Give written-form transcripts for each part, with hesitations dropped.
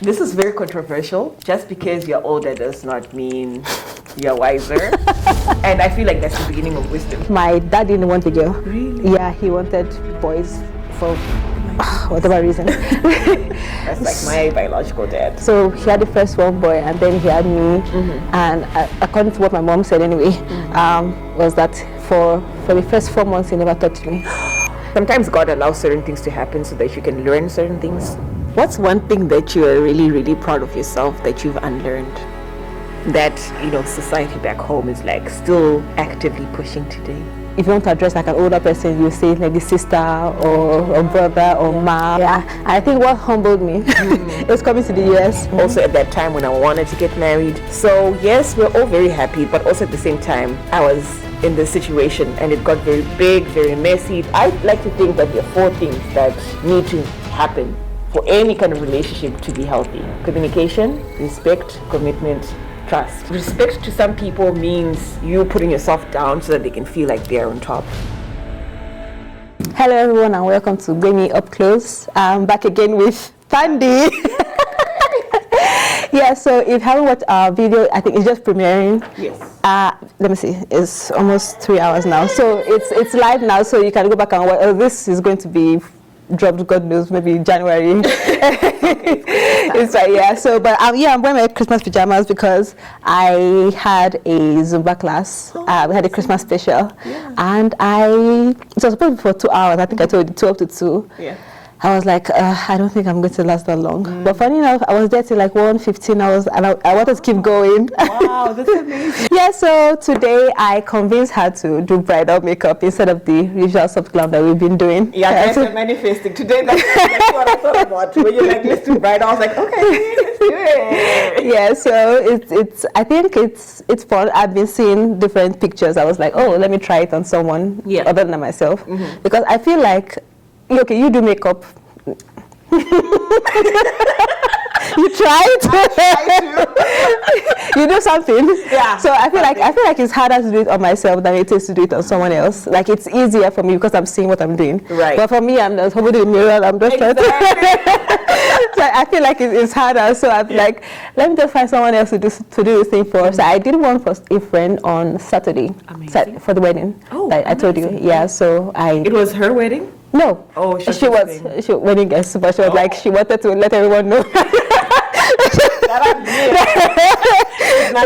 This is very controversial. Just because you're older does not mean you're wiser. And I feel like that's the beginning of wisdom. My dad didn't want a girl. Really? Yeah, he wanted boys for whatever reason. That's like my biological dad. So he had the first one boy, and then he had me. And according to what my mom said anyway, was that for the first 4 months he never touched me. Sometimes God allows certain things to happen so that you can learn certain things. What's one thing that you are really, really proud of yourself that you've unlearned? That, society back home is like still actively pushing today. If you want to address like an older person, you say like the sister or brother or ma. Yeah, I think what humbled me is coming to the US. Also at that time when I wanted to get married. So yes, we're all very happy, but also at the same time, I was in this situation and it got very big, very messy. I like to think that there are 4 things that need to happen for any kind of relationship to be healthy. Communication, respect, commitment, trust. Respect to some people means you putting yourself down so that they can feel like they're on top. Hello everyone and welcome to Gbemi Up Close. I'm back again with Thandie. Yeah, so if you haven't watched our video, I think it's just premiering. Yes. Let me see, it's almost 3 hours now. So it's live now, so you can go back and watch. This is going to be dropped, God knows, maybe January. It's like, yeah, so, but I'm wearing my Christmas pajamas because I had a Zumba class. We had a Christmas special. Yeah. And it was supposed to be for 2 hours. I think I told you 2 up to 2. Yeah. I was like, I don't think I'm going to last that long. But funny enough, I was there till like 1:15 hours and I wanted to keep going. Wow, that's amazing. Yeah, so today I convinced her to do bridal makeup instead of the usual soft glam that we've been doing. Yeah, that's manifesting. Today, that's what I thought about. When you're like, let's do bridal, I was like, okay, let's do it. Yeah, so I think it's fun. I've been seeing different pictures. I was like, oh, let me try it on someone other than myself. Because I feel like, okay, you do makeup. You try to. You do something. Yeah. So I feel like it's harder to do it on myself than it is to do it on someone else. Like it's easier for me because I'm seeing what I'm doing. Right. But for me, I'm just holding the mirror. I'm just trying to. So I feel like it's harder. So I'm like, let me just find someone else to do the thing for. So I did one for a friend on Saturday. Amazing. For the wedding. Oh, like I told you. Yeah. So It was her wedding? No. Oh, she was wedding guest, but she was like, she wanted to let everyone know. Not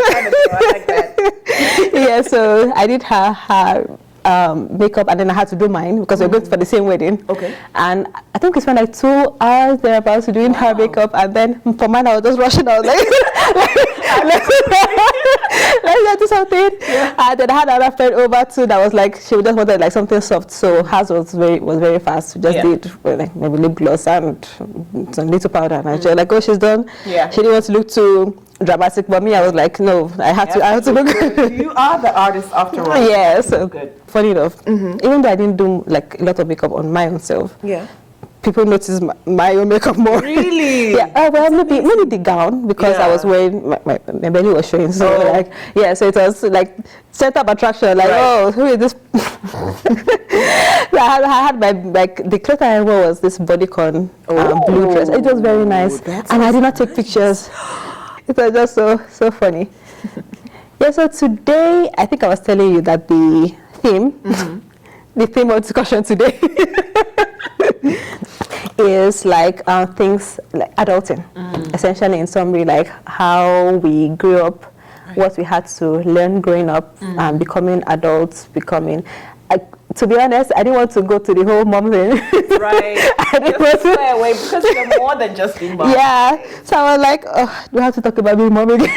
trying to do it like that. Yeah, so I did her makeup and then I had to do mine because we're going for the same wedding. Okay. And I think we spent like 2 hours thereabouts doing her makeup, and then for mine I was just rushing. I was like, let's do something. Yeah. And then I had another friend over too that was like, she just wanted like something soft, so hers was very fast. We just did like maybe lip gloss and some little powder, and she was like, oh, she's done. Yeah. She didn't want to look too dramatic, but me, I was like, no, I had to look good. You are the artist after all. Yeah, so good. Funny enough, even though I didn't do like a lot of makeup on my own self, people noticed my own makeup more. Really? Yeah. Well, maybe the gown, because I was wearing my belly was showing. So so it was like center of attraction. Like, oh, who is this? I had my the clothes I wore was this bodycon blue dress. It was very nice, and I did not take pictures. It was just so funny. Yeah. So today, I think I was telling you that the theme of discussion today is like things like adulting, essentially in summary, like how we grew up, what we had to learn growing up, becoming adults, to be honest, I didn't want to go to the whole mom thing. Right. I didn't want to stay away because you're more than just being mom. Yeah. So I was like, oh, do we have to talk about being mom again?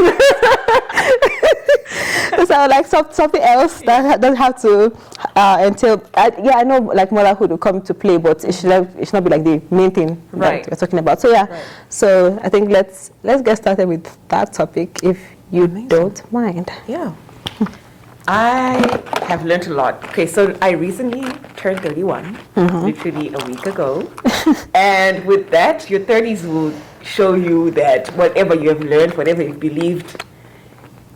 So I was like something else that doesn't have to entail. I know like motherhood will come to play, but it should not be like the main thing that we're talking about. So so I think let's get started with that topic if you don't mind. Yeah. I have learned a lot. Okay, so I recently turned 31, literally a week ago. And with that, your 30s will show you that whatever you have learned, whatever you've believed,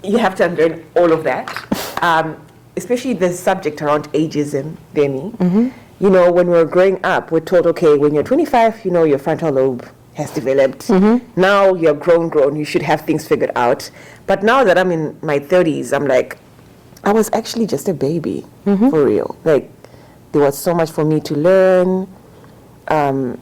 you have to unlearn all of that. Especially the subject around ageism, Gbemi. You know, when we're growing up, we're told, okay, when you're 25, your frontal lobe has developed. Now you're grown, you should have things figured out. But now that I'm in my 30s, I'm like, I was actually just a baby, for real. Like, there was so much for me to learn. And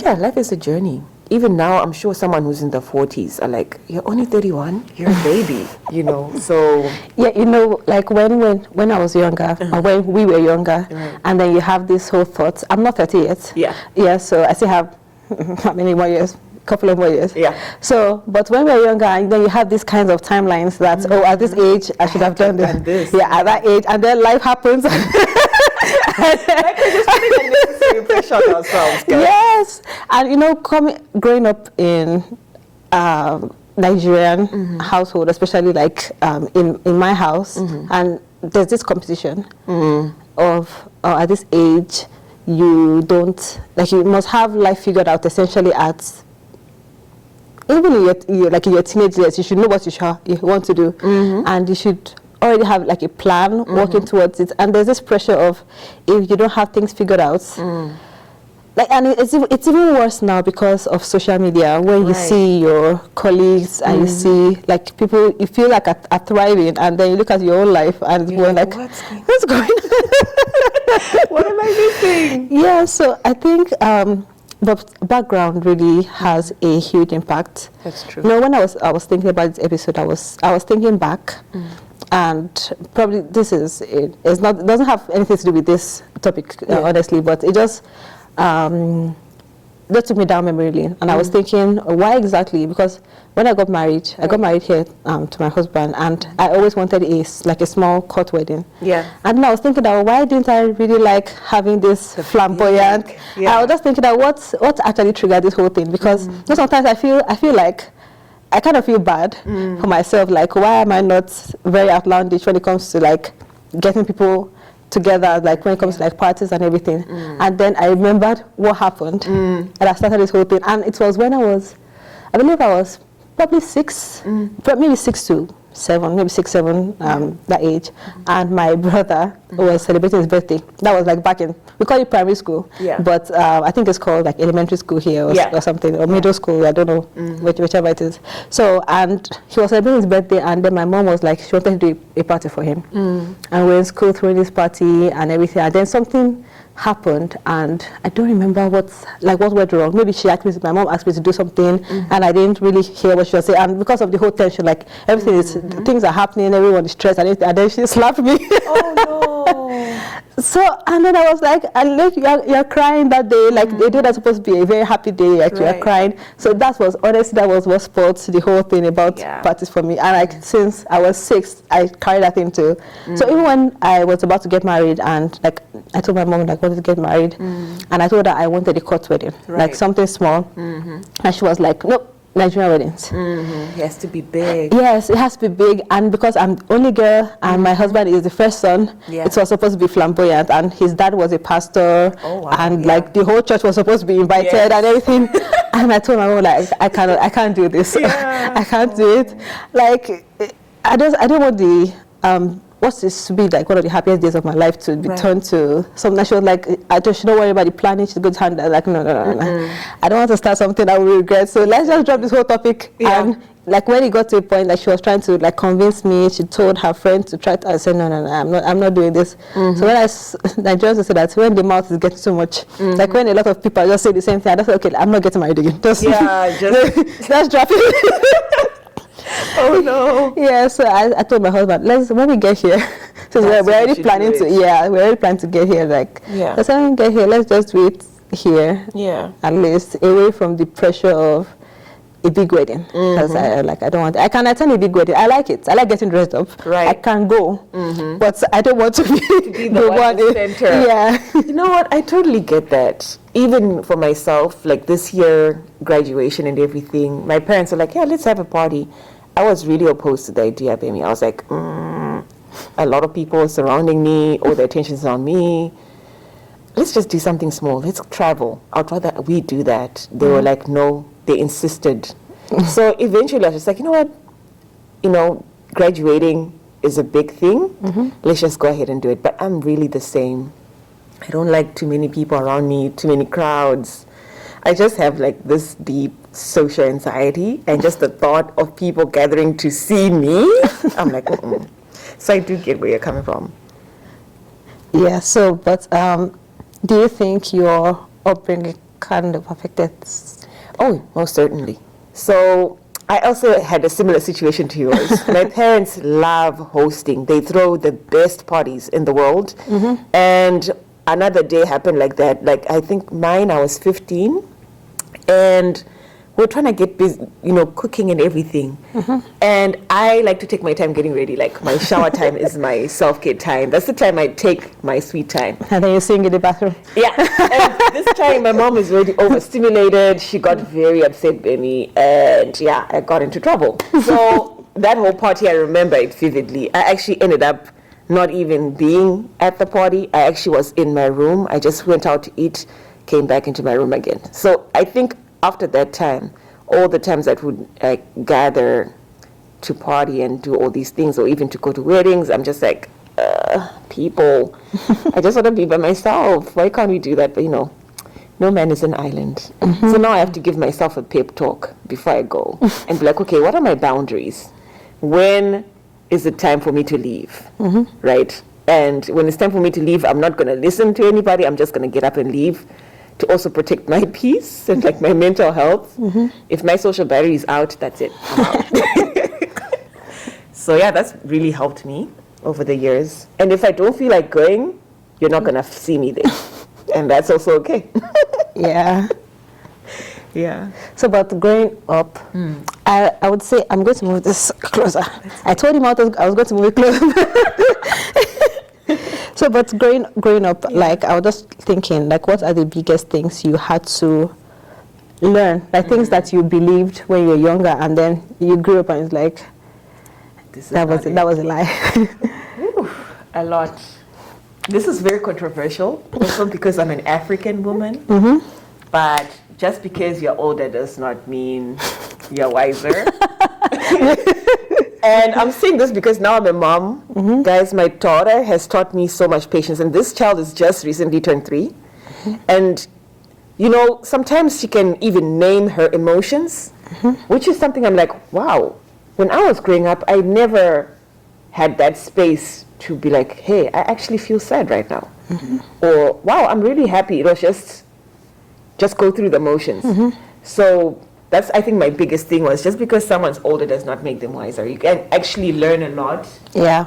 yeah, life is a journey. Even now, I'm sure someone who's in their 40s are like, you're only 31, you're a baby, you know, so. Yeah, you know, like when I was younger, or when we were younger, and then you have this whole thought, I'm not 30 yet. Yeah, so I still have, how many more years? Couple of more years. Yeah. So, but when we were younger, and then you have these kinds of timelines that, oh, at this age, I should have done this. Yeah, at that age, and then life happens. Like we're just putting unnecessary pressure on ourselves, guys. Yes, and you know, growing up in Nigerian household, especially like in my house, and there's this competition of at this age, you don't, like, you must have life figured out essentially at, even in your teenage years, you should know what you want to do, and you should already have like a plan, working towards it. And there's this pressure of, if you don't have things figured out, like, and it's even worse now because of social media, when you see your colleagues and you see like people you feel like are thriving, and then you look at your own life and you're like, what's going on? What am I missing? Yeah, so I think but background really has a huge impact. That's true. You know, when I was thinking about this episode, I was thinking back, and probably this doesn't have anything to do with this topic, honestly, but it just that took me down memory lane, and I was thinking, why exactly? Because when I got married here to my husband, and I always wanted a small court wedding. Yeah. And then I was thinking that, why didn't I really like having this flamboyant? I was just thinking that what actually triggered this whole thing, because sometimes I feel like I kind of feel bad for myself, like, why am I not very outlandish when it comes to like getting people together, like when it comes to like parties and everything. And then I remembered what happened, and I started this whole thing. And it was when I believe I was probably 6, maybe 6 to 7, maybe 6, 7, that age. And my brother was celebrating his birthday. That was like back in, we call it primary school, but I think it's called like elementary school here or something, or middle school, I don't know, whichever it is. So, and he was celebrating his birthday, and then my mom was like, she wanted to do a party for him. And we're in school throwing this party and everything, and then something happened, and I don't remember what went wrong. Maybe my mom asked me to do something, and I didn't really hear what she was saying, and because of the whole tension, like everything things are happening, everyone is stressed, and then she slapped me. Oh no. So, and then I was like, you're crying that day, like the day that's supposed to be a very happy day, like you're crying. So that was what spoiled the whole thing about parties for me. And like since I was 6, I carried that thing too. So even when I was about to get married, and like I told my mom, like, I wanted to get married, and I told her I wanted a court wedding, like something small, and she was like, nope, Nigerian weddings. It has to be big. Yes, it has to be big, and because I'm the only girl and my husband is the first son, it was supposed to be flamboyant, and his dad was a pastor, and like the whole church was supposed to be invited and everything. And I told my mom, like, I can't do this. I can't do it. Like, I don't want the what's this to be like one of the happiest days of my life to be turned to something. She was like, I don't worry about the planning, she's going to handle. Like, no. I don't want to start something I will regret. So let's just drop this whole topic. And like when it got to a point, like she was trying to like convince me, she told her friend to try to, I said, no, I'm not doing this. So when Nigerians say that when the mouth is getting too much, like when a lot of people just say the same thing, I just say, okay, I'm not getting married again. Just let's drop it. Oh no. Yeah, so I told my husband, when we get here, so we're already planning to get here, like, let's when we get here, let's just do it here, at least away from the pressure of a big wedding, because I don't want, I can attend a big wedding, I like it, I like getting dressed up, I can go, but I don't want to be the one in the center. You know what, I totally get that. Even for myself, like this year, graduation and everything, my parents were like, yeah, let's have a party. I was really opposed to the idea, Gbemi. I was like, a lot of people surrounding me, all the attention's on me. Let's just do something small. Let's travel. I'd rather we do that. They were like, no, they insisted. So eventually I was just like, you know what, graduating is a big thing. Let's just go ahead and do it. But I'm really the same. I don't like too many people around me, too many crowds. I just have like this deep social anxiety, and just the thought of people gathering to see me, I'm like, mm-mm. So I do get where you're coming from. Yeah, so, but do you think your upbringing kind of affected? Oh, most certainly. So I also had a similar situation to yours. My parents love hosting. They throw the best parties in the world. And another day happened like that. Like, I think mine, I was 15, and we're trying to get busy, cooking and everything. And I like to take my time getting ready. Like, my shower time is my self-care time. That's the time I take my sweet time. And then you sing in the bathroom. Yeah. And this time, my mom is already overstimulated. She got very upset with me. And yeah, I got into trouble. So that whole party, I remember it vividly. I actually ended up not even being at the party. I actually was in my room. I just went out to eat, came back into my room again. So I think after that time, all the times that would gather to party and do all these things, or even to go to weddings, I'm just like, people, I just want to be by myself. Why can't we do that? But no man is an island. So now I have to give myself a pep talk before I go and be like, okay, what are my boundaries? When is it time for me to leave? Right? And when it's time for me to leave, I'm not going to listen to anybody. I'm just going to get up and leave, to also protect my peace and like my mental health. If my social battery is out, that's it. I'm out. So yeah, that's really helped me over the years. And if I don't feel like going, you're not gonna see me there, and that's also okay. Yeah. Yeah. So, but growing up, I would say, I'm going to move this closer. I told him I was going to move it closer. So, but growing up, like, I was just thinking, like, what are the biggest things you had to learn? Like, things that you believed when you were younger, and then you grew up and it's like, that was a lie. Ooh, a lot. This is very controversial, also because I'm an African woman. But just because you're older does not mean you're wiser. And I'm saying this because now I'm a mom. Guys, my daughter has taught me so much patience, and this child is just recently turned 3. And sometimes she can even name her emotions, which is something I'm like, wow. When I was growing up, I never had that space to be like, hey, I actually feel sad right now. Or, wow, I'm really happy. It was just go through the motions. So that's, I think, my biggest thing was, just because someone's older does not make them wiser. You can actually learn a lot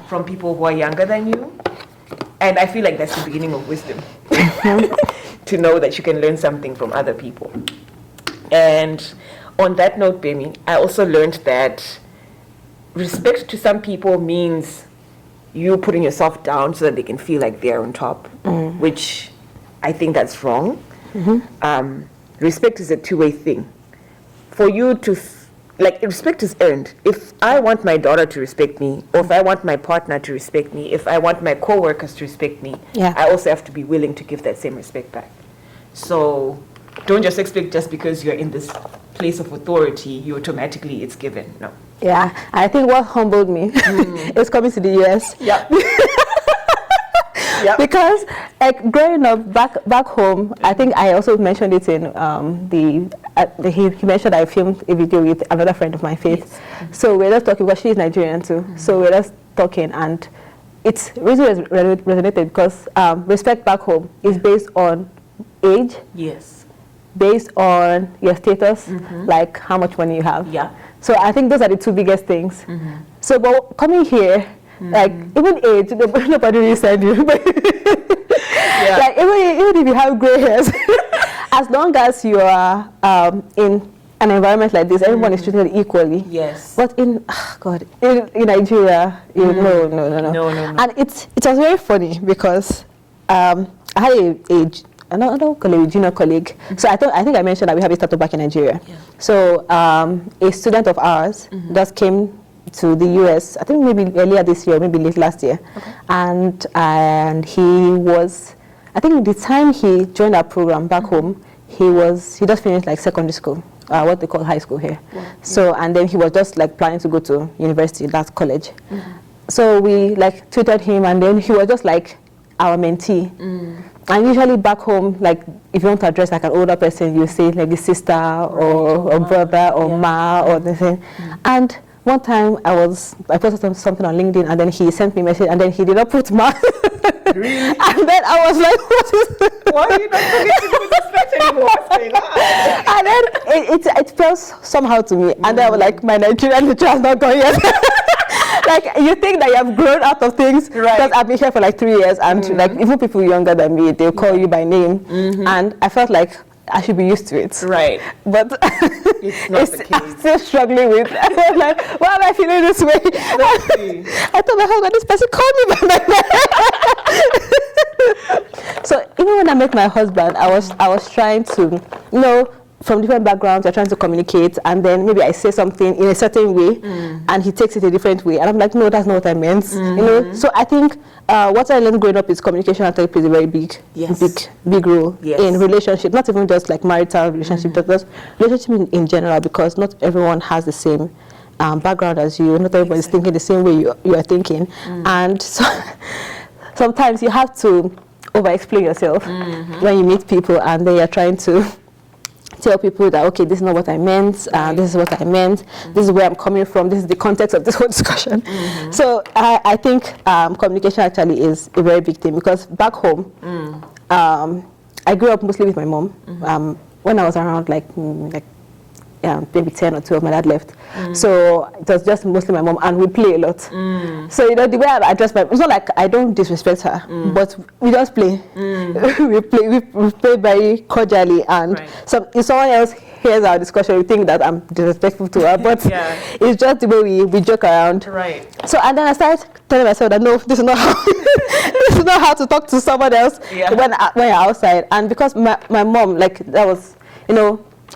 from people who are younger than you. And I feel like that's the beginning of wisdom. To know that you can learn something from other people. And on that note, Gbemi, I also learned that respect to some people means you putting yourself down so that they can feel like they're on top, which I think that's wrong. Respect is a two-way thing. For you to, respect is earned. If I want my daughter to respect me, or if I want my partner to respect me, if I want my co-workers to respect me, I also have to be willing to give that same respect back. So don't just expect just because you're in this place of authority, you automatically, it's given. No. Yeah, I think what humbled me is coming to the US. Because growing up back home, I think I also mentioned it in he mentioned I filmed a video with another friend of mine, Faith. So we're just talking, because she's Nigerian too. So we're just talking, and it's really resonated because respect back home is based on age. Yes. Based on your status, like how much money you have. Yeah. So I think those are the two biggest things. So, but coming here, like, even age, nobody really said you. Like, even if you have gray hairs, as long as you are in an environment like this, everyone is treated equally. Yes. But in Nigeria, no. And it was very funny because I had another colleague, junior colleague. So I think I mentioned that we have a startup back in Nigeria. Yeah. So a student of ours just came to the US, I think maybe earlier this year, maybe late last year. Okay. And he was, I think the time he joined our program back home, he just finished like secondary school, what they call high school here. Wow. So, and then he was just like planning to go to university, that's college. So we like tutored him, and then he was just like our mentee. And usually back home, like if you want to address like an older person, you say like a sister or brother or ma or the thing. And one time I posted something on LinkedIn, and then he sent me a message, and then he did not put ma. Really? And then I was like, what is this? Why are you not forgetting to put respect anymore? What's going on? And then it felt somehow to me, and then I was like, my Nigerian literature has not gone yet. Like you think that you have grown out of things, because I've been here for like 3 years, and like even people younger than me, they'll call you by name, and I felt like I should be used to it. Right. But it's not the case. I'm still struggling with. I was like, why am I feeling this way? Exactly. I told my husband, this person called me by my name. So even when I met my husband, I was trying to, from different backgrounds, you're trying to communicate, and then maybe I say something in a certain way, and he takes it a different way, and I'm like, no, that's not what I meant. So I think what I learned growing up is communication actually plays a very big role in relationships, not even just like marital relationship, but just relationship in general, because not everyone has the same background as you. Not everyone is thinking the same way you are thinking, and so sometimes you have to over-explain yourself when you meet people, and then you're trying to tell people that, okay, this is not what I meant, this is what I meant, this is where I'm coming from, this is the context of this whole discussion. So I think communication actually is a very big thing, because back home, I grew up mostly with my mom. When I was around maybe 10 or 12, my dad left. So it was just mostly my mom, and we play a lot. So the way I address it's not like I don't disrespect her, but we just play. we play very cordially, and if someone else hears our discussion, we think that I'm disrespectful to her, but it's just the way we joke around. Right. So and then I started telling myself that no, this is not how this is not how to talk to someone else when you're outside. And because my mom, like, that was,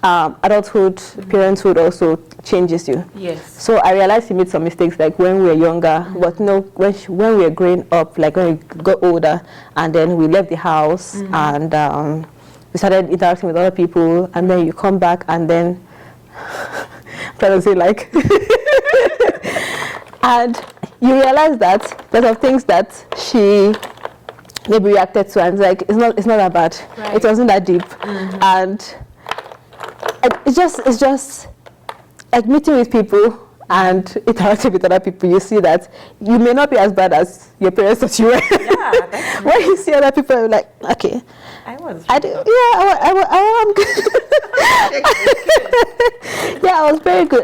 adulthood, parenthood also changes you. Yes. So I realized he made some mistakes, like when we were younger, but when we were growing up, like when we got older, and then we left the house, and we started interacting with other people, and then you come back, and then I'm trying to say like, and you realize that there's some things that she maybe reacted to, and it's like, it's not that bad. Right. It wasn't that deep, and it's just like meeting with people and interacting with other people. You see that you may not be as bad as your parents thought you were. Yeah, that's when you see other people, you're like, okay, I was good. Yeah, I was very good.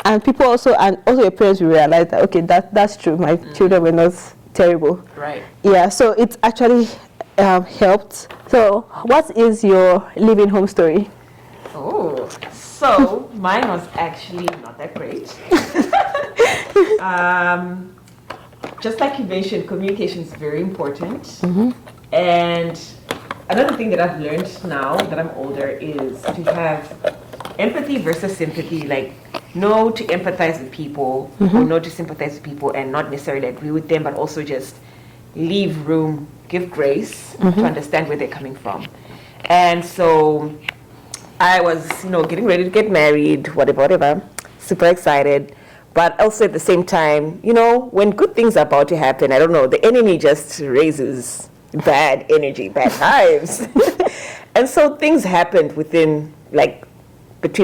And people also your parents will realize that, okay, that's true. My children were not terrible. Right. Yeah. So it's actually helped. So, what is your living home story? Oh, so mine was actually not that great. Just like you mentioned, communication is very important. And another thing that I've learned now that I'm older is to have empathy versus sympathy. Like, know to empathize with people, or know to sympathize with people, and not necessarily agree with them, but also just leave room, give grace to understand where they're coming from. And so I was, getting ready to get married, whatever, super excited. But also at the same time, when good things are about to happen, I don't know, the enemy just raises bad energy, bad vibes. And so things happened between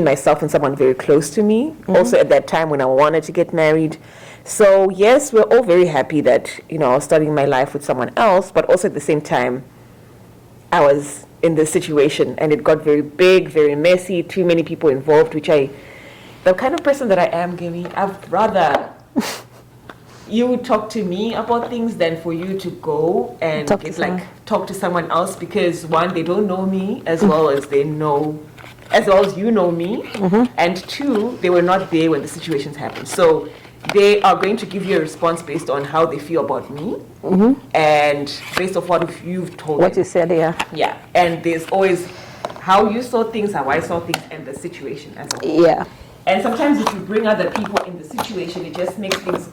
myself and someone very close to me, also at that time when I wanted to get married. So yes, we're all very happy that, I was starting my life with someone else, but also at the same time, I was in this situation, and it got very big, very messy, too many people involved, the kind of person that I am, Gbemi, I'd rather you talk to me about things than for you to go and talk to someone else, because one, they don't know me as well as you know me, and two, they were not there when the situations happened. So they are going to give you a response based on how they feel about me, and based on what you've told what them. You said, yeah, and there's always how you saw things, how I saw things, and the situation as a whole. Yeah. And sometimes if you bring other people in the situation, it just makes things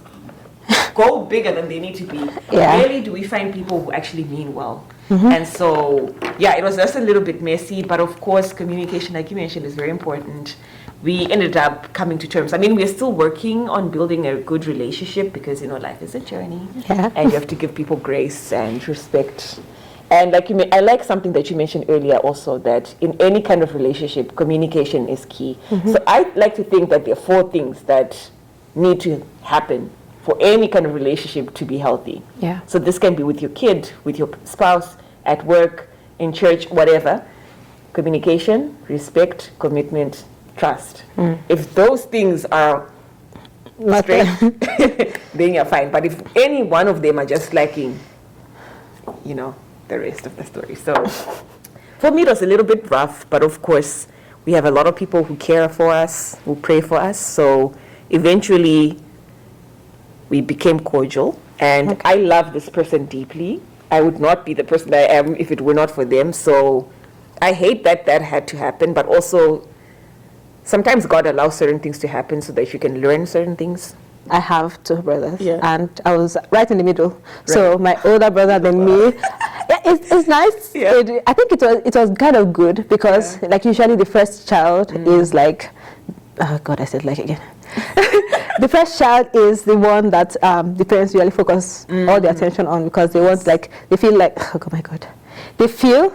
go bigger than they need to be. Yeah. Rarely do we find people who actually mean well. And so, it was just a little bit messy, but of course, communication, like you mentioned, is very important. We ended up coming to terms. I mean, we're still working on building a good relationship, because, life is a journey. Yeah. And you have to give people grace and respect And like I like something that you mentioned earlier also, that in any kind of relationship, communication is key. So I like to think that there are 4 things that need to happen for any kind of relationship to be healthy. Yeah. So this can be with your kid, with your spouse, at work, in church, whatever. Communication, respect, commitment, trust. If those things are Not straight, then you're fine. But if any one of them are just lacking, you know, the rest of the story. So for me, it was a little bit rough, but of course, we have a lot of people who care for us, who pray for us. So eventually, we became cordial, and I love this person deeply. I would not be the person that I am if it were not for them. So I hate that that had to happen, but also sometimes God allows certain things to happen so that you can learn certain things. I have 2 brothers, Yeah. and I was right in the middle. So my older brother than me. Yeah, it's nice. Yeah. I think it was kind of good because like usually the first child is like, oh God, I said like again. The first child is the one that the parents really focus all their attention on because they want they feel like, oh my God, they feel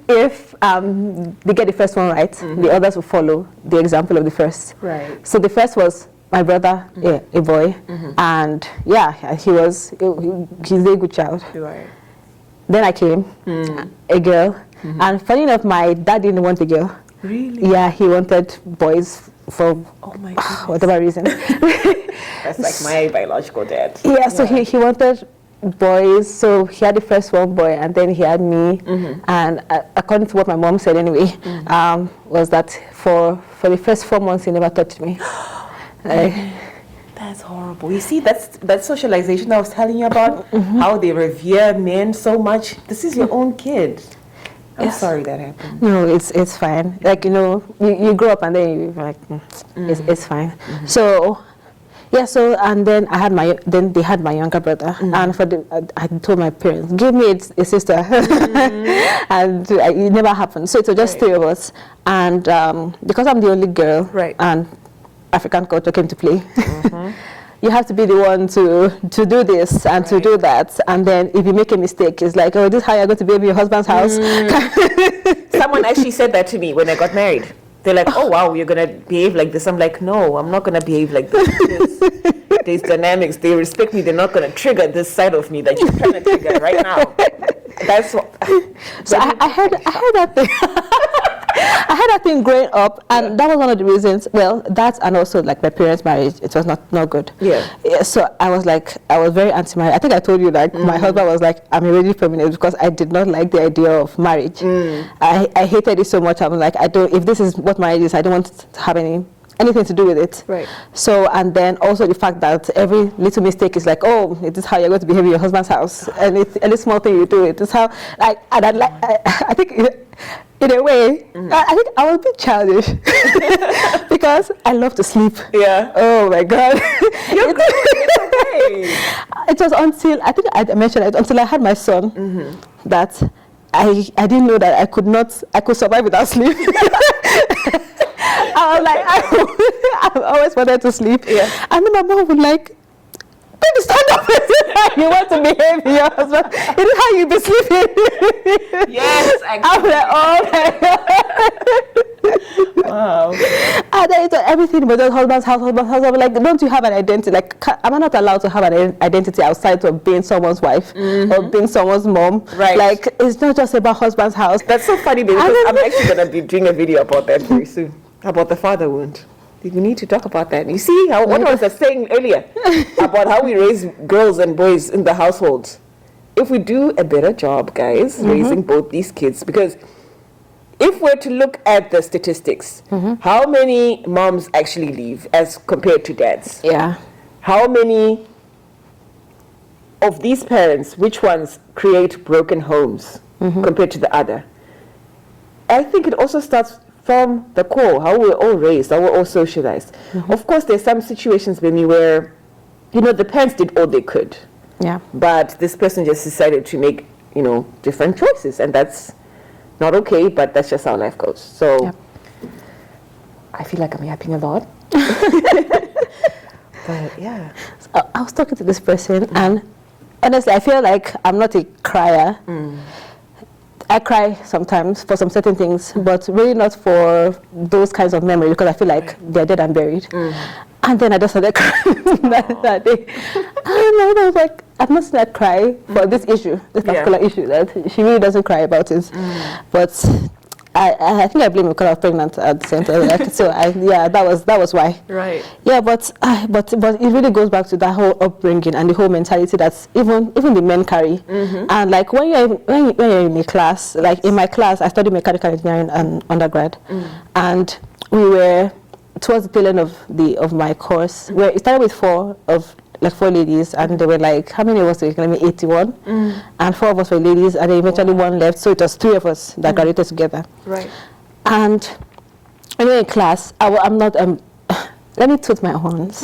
if they get the first one right, the others will follow the example of the first. Right. So the first was my brother, a boy, and he's a good child. Right. Then I came, a girl, and funny enough, my dad didn't want a girl. Really? Yeah, he wanted boys for Oh my goodness. whatever reason. That's like my biological dad. Yeah, so he wanted boys, so he had the first one boy, and then he had me, and according to what my mom said anyway, was that for the first 4 months he never touched me. That's horrible. You see, that socialization I was telling you about, how they revere men so much. This is your own kid. I'm sorry that happened. No, it's fine. Like, you know, you grow up and then you're like, it's fine. So, yeah, so, and then then they had my younger brother. And I told my parents, give me a sister. And it never happened. So it was just 3 of us. And because I'm the only girl, and African culture came to play, you have to be the one to do this and to do that. And then if you make a mistake, it's like, oh, this is how you're going to be in your husband's house. Someone actually said that to me when I got married. They're like, oh, wow, you're going to behave like this. I'm like, no, I'm not going to behave like this. There's dynamics. They respect me. They're not going to trigger this side of me that you're trying to trigger right now. That's what. So I heard that thing. I had that thing growing up, and that was one of the reasons. Well, that and also like my parents' marriage, it was not good. Yeah. So I was very anti-marriage. I think I told you that my husband was like, I'm already feminist because I did not like the idea of marriage. I hated it so much. I'm like, if this is what marriage is, I don't want to have anything to do with it. Right. So, and then also the fact that every little mistake is like, oh, it is how you're going to behave in your husband's house, and any small thing you do, it is how. I think. In a way, I think I was a bit childish because I love to sleep. Yeah. Oh my God. You're good. It's okay. It was until I think I mentioned it until I had my son that I didn't know that I could survive without sleep. I was like, I always wanted to sleep. Yeah. And then my mom would like, baby, stand up. You want to behave in your husband. It is how you be sleeping. Yes, I'm like, oh my God. Wow. And then it's everything but just husband's house. I'm like, don't you have an identity? Like, am I not allowed to have an identity outside of being someone's wife or being someone's mom? Right. Like, it's not just about husband's house. That's so funny because I'm actually going to be doing a video about that very soon. About the father wound. We need to talk about that. You see what I was saying earlier about how we raise girls and boys in the households. If we do a better job, guys, raising both these kids, because if we're to look at the statistics, how many moms actually leave as compared to dads? Yeah. How many of these parents, which ones create broken homes compared to the other? I think it also starts from the core, how we're all raised, how we're all socialized. Of course, there's some situations, Gbemi, where, the parents did all they could. Yeah. But this person just decided to make, different choices. And that's not okay, but that's just how life goes. So I feel like I'm yapping a lot. But yeah. So I was talking to this person, and honestly, I feel like I'm not a crier. I cry sometimes for some certain things, but really not for those kinds of memories, because I feel like they're dead and buried. And then I just started crying that day. And I was like, I've not seen her cry for this issue, this particular issue, that she really doesn't cry about it. But I think I blame her because I was pregnant at the same time. So that was why. Right. Yeah, but it really goes back to that whole upbringing and the whole mentality that even the men carry. And like when you're in a class, like in my class, I studied mechanical engineering and undergrad, and we were towards the tail end of my course, where it started with four ladies, and they were like, how many of us were 81? And 4 of us were ladies, and then eventually one left, so it was 3 of us that graduated together. Right. And when you're in class, I'm not, let me toot my horns.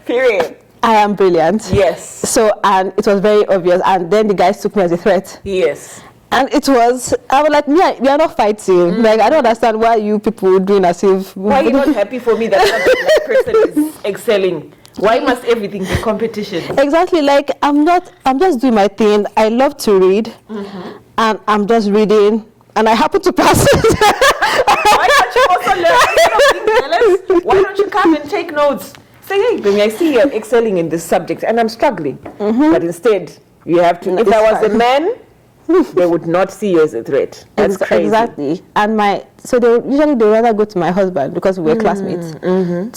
Period. I am brilliant. Yes. So, and it was very obvious, and then the guys took me as a threat. Yes. And I was like, yeah, we are not fighting. Like, I don't understand why you people doing as if... Why are you not happy for me that that person is excelling? Why must everything be competition? Exactly, like, I'm just doing my thing. I love to read, and I'm just reading, and I happen to pass it. Why don't you also learn? Why don't you come and take notes? Say, hey, Gbemi, I see you're excelling in this subject, and I'm struggling. But instead, you have to... If I was a man... they would not see you as a threat. That's crazy. Exactly. And so they rather go to my husband, because we were classmates,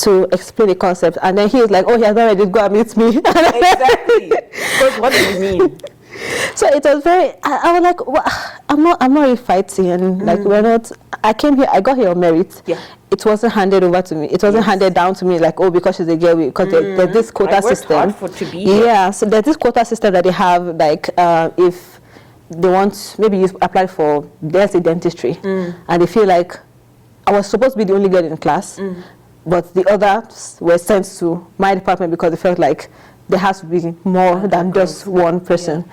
to explain the concept. And then he was like, oh, he has already go and meet me. Exactly. Because what do you mean? So it was very, I was like, well, I'm not really fighting. Like, we're not, I got here on merit. Yeah. It wasn't handed over to me. It wasn't handed down to me like, oh, because she's a girl, because there's this quota system. To be here. Yeah, so there's this quota system that they have, like, if they want, maybe you apply for, there's a dentistry, and they feel like I was supposed to be the only girl in class, but the others were sent to my department because they felt like there has to be more than just one person.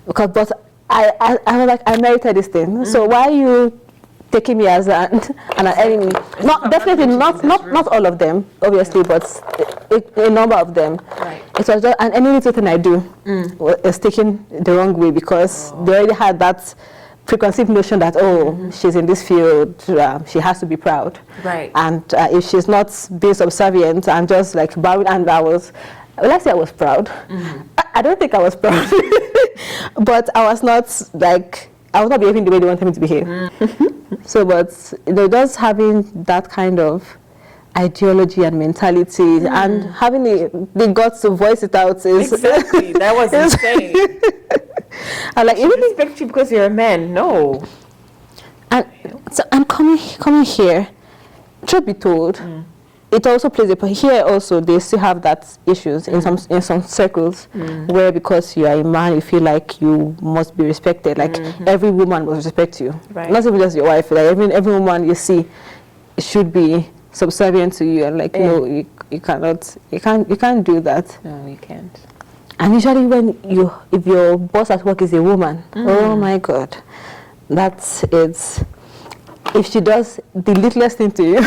But I was like, I merited this thing, so why are you taking me as an enemy? Not all of them, obviously, but a number of them. Right. It was just, and any little thing I do was taken the wrong way, because they already had that preconceived notion that, she's in this field, she has to be proud. Right. And if she's not being subservient and just like bowing, and I was proud. I don't think I was proud, but I was not behaving the way they wanted me to behave. So, but just having that kind of ideology and mentality and having the guts to voice it out is... Exactly, that was insane. I like, even respect you because you're a man, no. And so I'm coming here, truth be told, it also plays a part. Here also, they still have that issues in some circles, where because you are a man, you feel like you must be respected. Like every woman must respect you, right. Not even just your wife. Like every woman you see should be subservient to you, and like no, you can't do that. No, you can't. And usually if your boss at work is a woman, oh my God, that's it. If she does the littlest thing to you,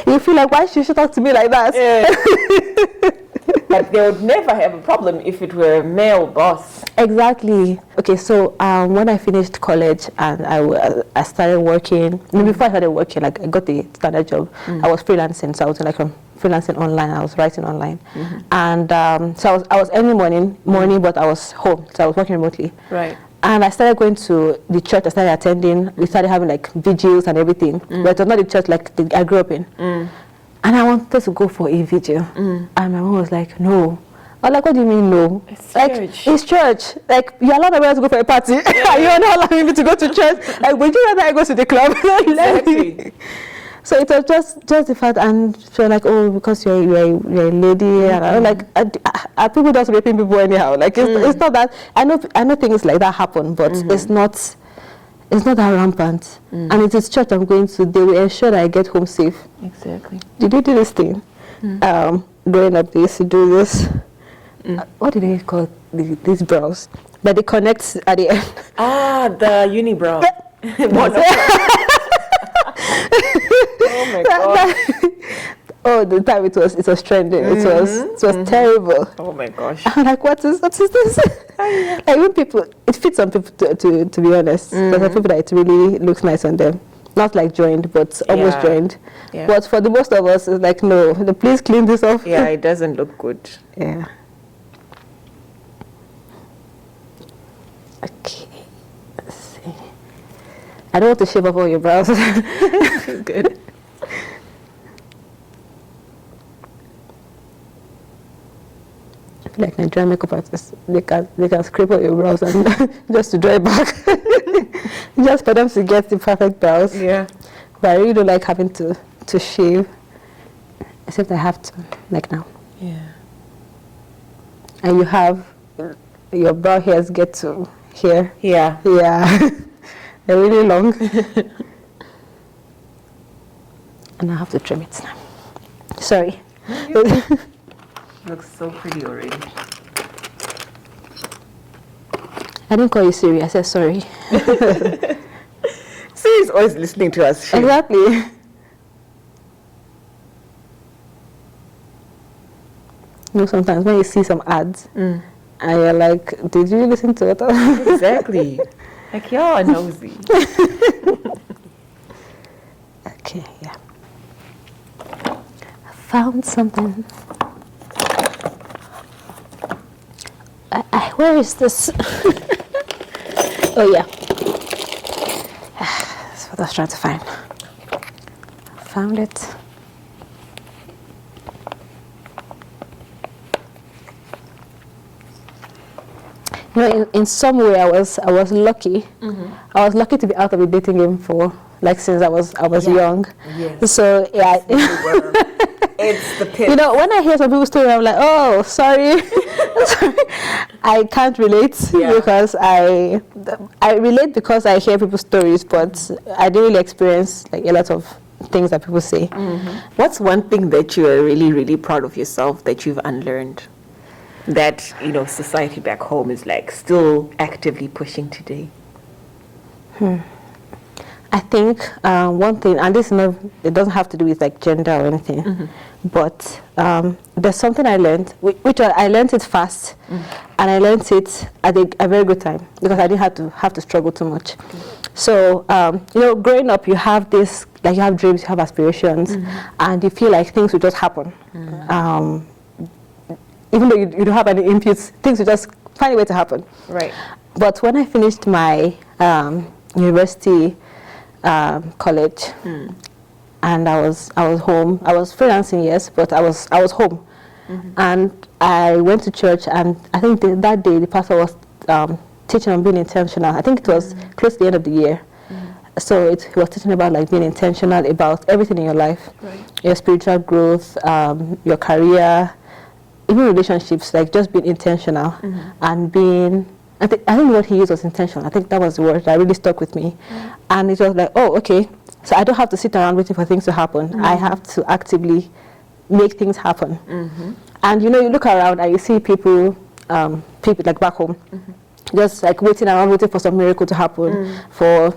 you feel like, why should she talk to me like that? Yeah. But they would never have a problem if it were a male boss. Exactly. Okay, so when I finished college and I started working, before I started working, like I got the standard job, I was freelancing, so I was like freelancing online, I was writing online. And so I was every morning, but I was home, so I was working remotely. Right. And I started going to the church, I started attending, we started having like vigils and everything, but it was not the church like I grew up in. And I wanted to go for a vigil, and my mom was like, no. I was like, what do you mean no? It's like, church. It's church. Like, you're allowed everyone to go for a party. Yeah. You're not allowing me to go to church. Like, would you rather I go to the club? Exactly. So it was just the fact, and she was like, oh, because you're a lady, and I was like, people just raping people anyhow. Like it's not that. I know things like that happen, but it's not that rampant. And it is church I'm going to. They will ensure that I get home safe. Exactly. Did you do this thing? Growing up, they used to do this. What do they call these brows? That they connect at the end. Ah, the unibrow. Oh my God. Oh, the time it was trending. It was terrible. Oh my gosh. I'm like, what is this? Like, even people, it fits on people to be honest. There are people that it really looks nice on them. Not like joined, but almost joined. Yeah. But for the most of us, it's like, no, please clean this off. Yeah, it doesn't look good. Yeah. Okay. Let's see. I don't want to shave off all your brows. Good. Like Nigerian makeup artists, they can scrape all your brows and just to draw it back, just for them to get the perfect brows. Yeah. But I really don't like having to shave, except I have to, like now. Yeah. And you have your brow hairs get to here. Yeah. Yeah, they're really long, and I have to trim it now. Sorry. Looks so pretty already. I didn't call you Siri. I said sorry. Siri's always listening to us. Exactly. You know, sometimes when you see some ads, and you're like, did you listen to it? Exactly. Like, y'all are nosy. Okay, yeah. I found something. Where is this? Oh, yeah. That's what I was trying to find. Found it. You know, in some way, I was lucky. I was lucky to be out of the dating game for since I was young. Yes. So yeah. It's the pit. You know, when I hear some people's story, I'm like, oh, sorry. Sorry. I can't relate because I relate because I hear people's stories, but I didn't really experience like a lot of things that people say. What's one thing that you are really, really proud of yourself that you've unlearned? That, you know, society back home is like still actively pushing today? I think one thing, and this it doesn't have to do with like gender or anything, but there's something I learned, which I learned it fast, and I learned it at a very good time because I didn't have to struggle too much. So you know, growing up, you have this, like you have dreams, you have aspirations, and you feel like things will just happen. Even though you don't have any inputs, things will just find a way to happen. Right. But when I finished my university college, and I was home. I was freelancing, yes, but I was home, and I went to church. And I think that day the pastor was teaching on being intentional. I think it was close to the end of the year, so he was teaching about like being intentional about everything in your life, your spiritual growth, your career, even relationships. Like just being intentional and being. I think what he used was intentional. I think that was the word that really stuck with me. And it was like, oh, okay. So I don't have to sit around waiting for things to happen. I have to actively make things happen. And you know, you look around and you see people like back home, just like waiting for some miracle to happen, for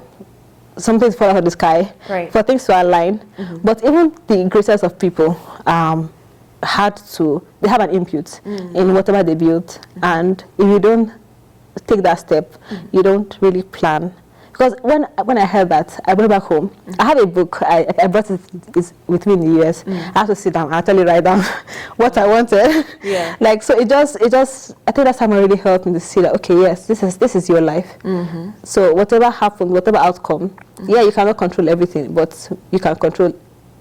something to fall out of the sky, for things to align. But even the greatest of people they have an input in whatever they built. And if you don't take that step, you don't really plan. Because when I heard that, I went back home. I have a book. I brought it with me in the US. I have to sit down and actually write down what I wanted. Yeah. Like so, it just. I think that time really helped me to see that okay, yes, this is your life. So whatever happens, whatever outcome, yeah, you cannot control everything, but you can control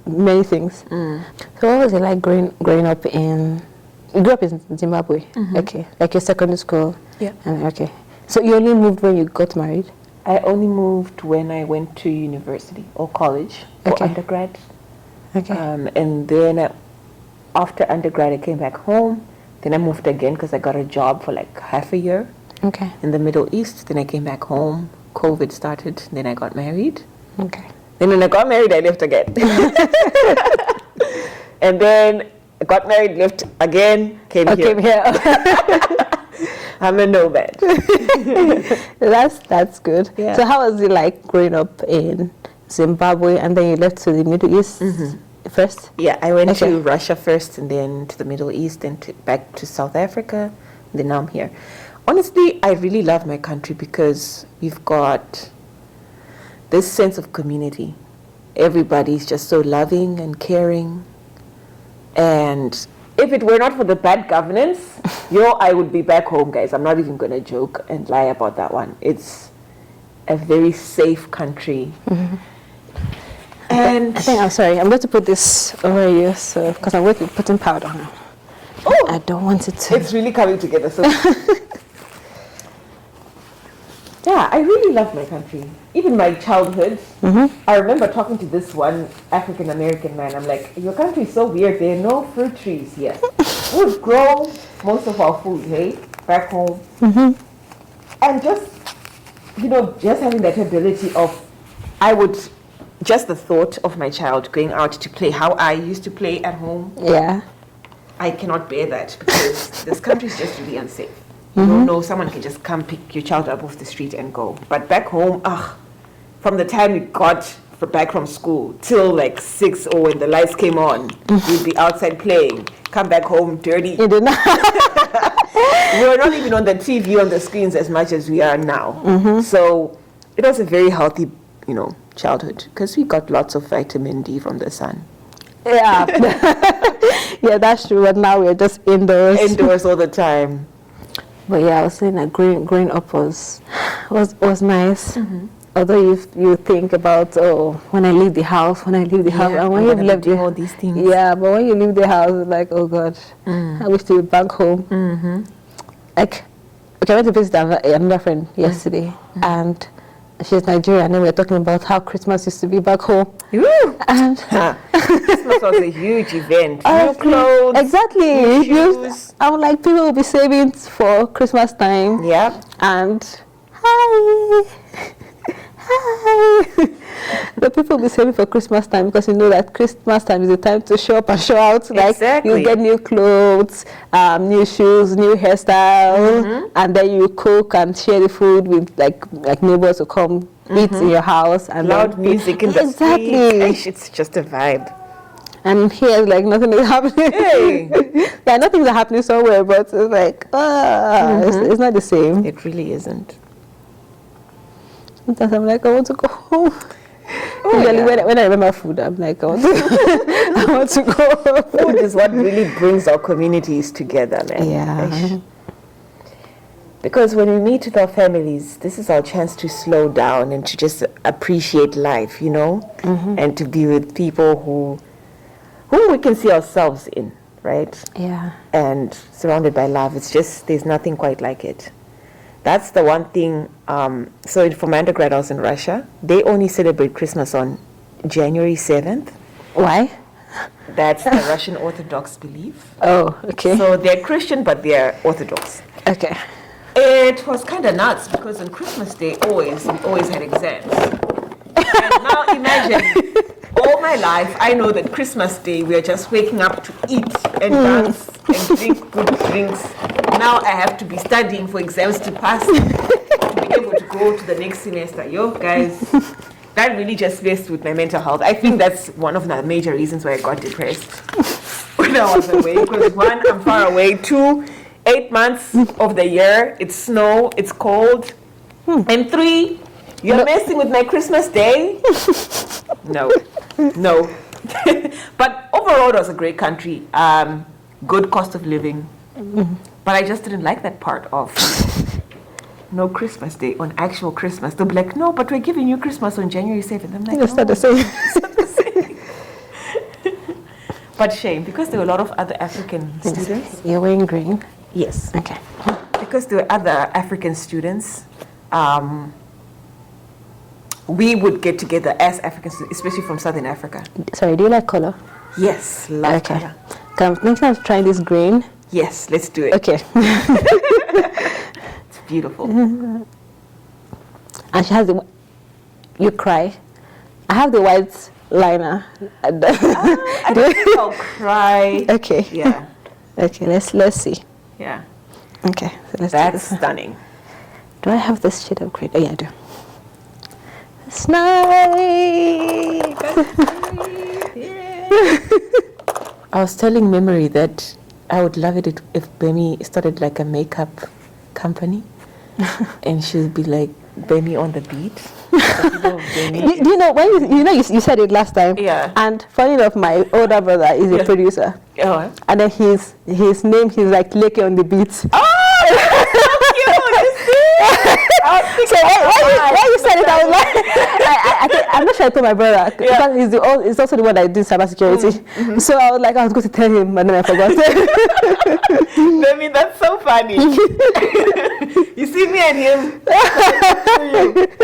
many things. So what was it like growing up in? You grew up in Zimbabwe, okay, like your secondary school. Yeah. And okay. So you only moved when you got married? I only moved when I went to university or college for undergrad. Okay. And then after undergrad, I came back home. Then I moved again because I got a job for like half a year. Okay. In the Middle East. Then I came back home. COVID started. Then I got married. Okay. Then when I got married, I left again. And then I got married, left again, came here. I'm a nomad. That's good. Yeah. So how was it like growing up in Zimbabwe and then you left to the Middle East? first? Yeah, I went Okay. to Russia first, and then to the Middle East, and back to South Africa. And then now I'm here. Honestly, I really love my country because we've got this sense of community. Everybody's just so loving and caring. And if it were not for the bad governance, I would be back home, guys. I'm not even going to joke and lie about that one. It's a very safe country. Mm-hmm. And I think, I'm sorry, I'm going to put this over you, so because I'm going to be putting powder on. oh, I don't want it to. it's really coming together. So yeah, I really love my country. Even my childhood, I remember talking to this one African American man. I'm like, your country is so weird. There are no fruit trees here. We would grow most of our food, hey, back home. And just, just having that ability of, just the thought of my child going out to play how I used to play at home. Yeah. I cannot bear that because this country is just really unsafe. You don't know, someone can just come pick your child up off the street and go. But back home, from the time we got back from school till like 6 or when the lights came on, we'd be outside playing, come back home dirty. You did not. We were not even on the TV, on the screens as much as we are now. So it was a very healthy, childhood because we got lots of vitamin D from the sun. Yeah. Yeah, that's true. But now we're just indoors. Indoors all the time. But yeah, I was saying that growing up was nice. Although you think about, when I leave the house, and when you left all these things. Yeah, but when you leave the house, it's like, oh God, I wish to be back home. Like, okay, I went to visit another friend yesterday, and she's Nigerian, and then we were talking about how Christmas used to be back home. And Christmas was a huge event. New clothes. Exactly. New shoes. I'm like, people will be saving for Christmas time. Yeah. And hi. The people will be saving for Christmas time because you know that Christmas time is the time to shop and show out. Like exactly. You get new clothes, new shoes, new hairstyle, and then you cook and share the food with like neighbors who come eat in your house and loud music in the street. It's just a vibe. And here, like, nothing is happening. Hey. Yeah, nothing is happening somewhere, but it's like, it's not the same. It really isn't. Sometimes I'm like, I want to go home. Usually when I remember food, I'm like, I want to go home. Food is what really brings our communities together, man. Yeah. Because when we meet with our families, this is our chance to slow down and to just appreciate life, and to be with people whom we can see ourselves in, right? Yeah. And surrounded by love. It's just, there's nothing quite like it. That's the one thing. So for my undergrad, I was in Russia. They only celebrate Christmas on January 7th. Why? That's the Russian Orthodox belief. Oh, okay. So they're Christian, but they're Orthodox. Okay. It was kind of nuts because on Christmas Day, we always had exams. And now imagine, all my life, I know that Christmas Day, we are just waking up to eat and dance and drink good drinks. Now I have to be studying for exams to pass, to be able to go to the next semester. Guys, that really just messed with my mental health. I think that's one of the major reasons why I got depressed when I was away. Because 1, I'm far away. 2, 8 months of the year, it's snow, it's cold. And 3, you're messing with my Christmas Day? No. But overall, it was a great country. Good cost of living. But I just didn't like that part of no Christmas Day on actual Christmas. They'll be like, no, but we're giving you Christmas on January 7th. I'm like, It's not the same. It's not the same. But shame, because there were a lot of other African students. You're wearing green? Yes. Okay. Because there were other African students, we would get together as African students, especially from Southern Africa. Sorry, do you like color? Yes, love color. Next time I'm trying this green. Yes, let's do it. Okay. It's beautiful. And she has you cry. I have the white liner. I don't think I'll cry. Okay. Yeah. Okay, let's see. Yeah. Okay. So That's stunning. Do I have this shade of green? Oh yeah, I do. It's nice. Yeah. I was telling Memory that I would love it if Gbemi started like a makeup company, and she'd be like Gbemi on the beat. You know when you said it last time. Yeah. And funny enough, my older brother is a producer. Oh. And then his name, he's like Leke on the beat. Oh, that's so cute. You see? So when you said it, I was like, I'm not sure I told my brother because he's also the one that did cybersecurity. So I was going to tell him, and then I forgot. I mean, that's so funny. You see me and him,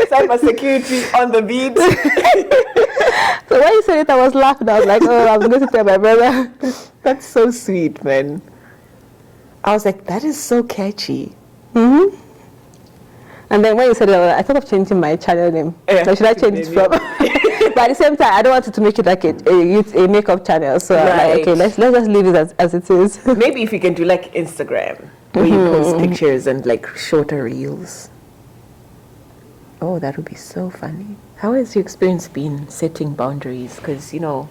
cybersecurity on the beat. So when you said it, I was laughing. I was like, oh, I'm going to tell my brother. That's so sweet, man. I was like, that is so catchy. Mm-hmm. And then when you said it, I thought of changing my channel name. Yeah, so should I change it from? But at the same time, I don't want it to make it like a makeup channel. So I'm like, okay, let's just leave it as it is. Maybe if you can do like Instagram, where you post pictures and like shorter reels. Oh, that would be so funny. How has your experience been setting boundaries? Because, you know,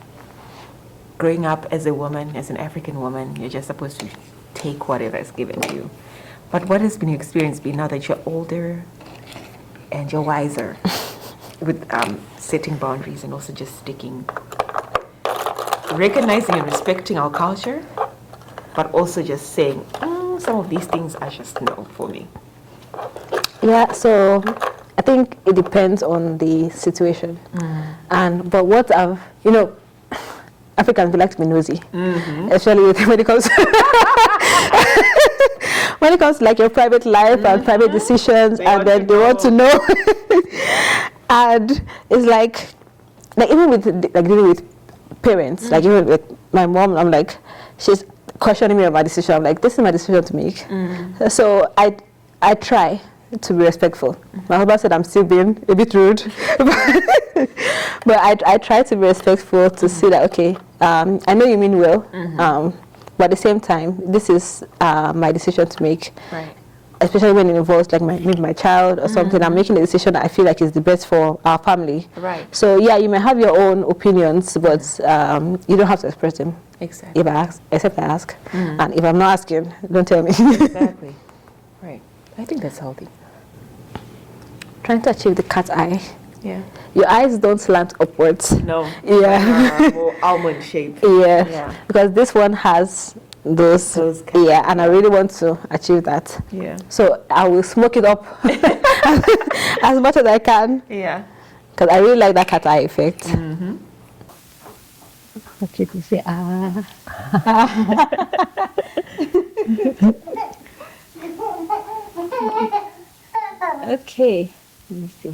growing up as a woman, as an African woman, you're just supposed to take whatever is given to you. But what has been your experience been now that you're older and you're wiser with setting boundaries and also just recognizing and respecting our culture, but also just saying, some of these things are just no for me? Yeah, so I think it depends on the situation. But what Africans, we like to be nosy, especially when it comes when it comes to like your private life and private decisions, and then they want to know. And it's like even with dealing with parents, like even with my mom, I'm like, she's questioning me about my decision. I'm like, this is my decision to make. So I try to be respectful. My husband said I'm still being a bit rude, but I try to be respectful to see that, okay, I know you mean well, but at the same time, this is my decision to make. Right. Especially when it involves like my child or something. I'm making a decision that I feel like is the best for our family. Right. So yeah, you may have your own opinions, but you don't have to express them. Exactly. Except I ask. And if I'm not asking, don't tell me. Exactly. Right. I think that's healthy. Trying to achieve the cat eye. Yeah. Your eyes don't slant upwards. No. Yeah. More almond shape. Yeah. Because this one has those and I really want to achieve that. Yeah. So I will smoke it up as much as I can. Yeah. Because I really like that cat eye effect. Okay, to say Okay, let me see.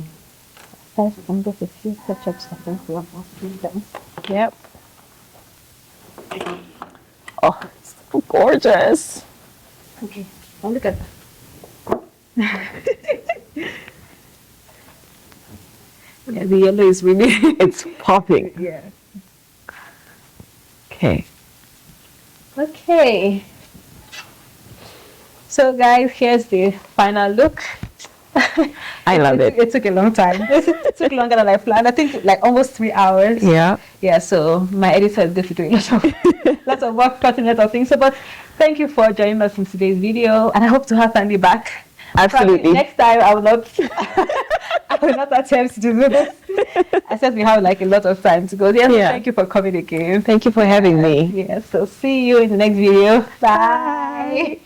First, I'm going to see touch-ups. I think we have all three done. Yep. Oh, it's so gorgeous. Okay, now look at Yeah, the yellow is really, it's popping. Yeah. Okay. Okay. So guys, here's the final look. I love it. It took a long time. It took longer than I planned. I think like almost 3 hours. Yeah. Yeah, so my editor is going to do lots of work, cutting lots of things. So, but thank you for joining us in today's video, and I hope to have Thandie back. Absolutely. Probably next time I will not I will not attempt to do this. I said we have like a lot of time to go. Yeah, so thank you for coming again. Thank you for having me. Yeah, so see you in the next video. Bye.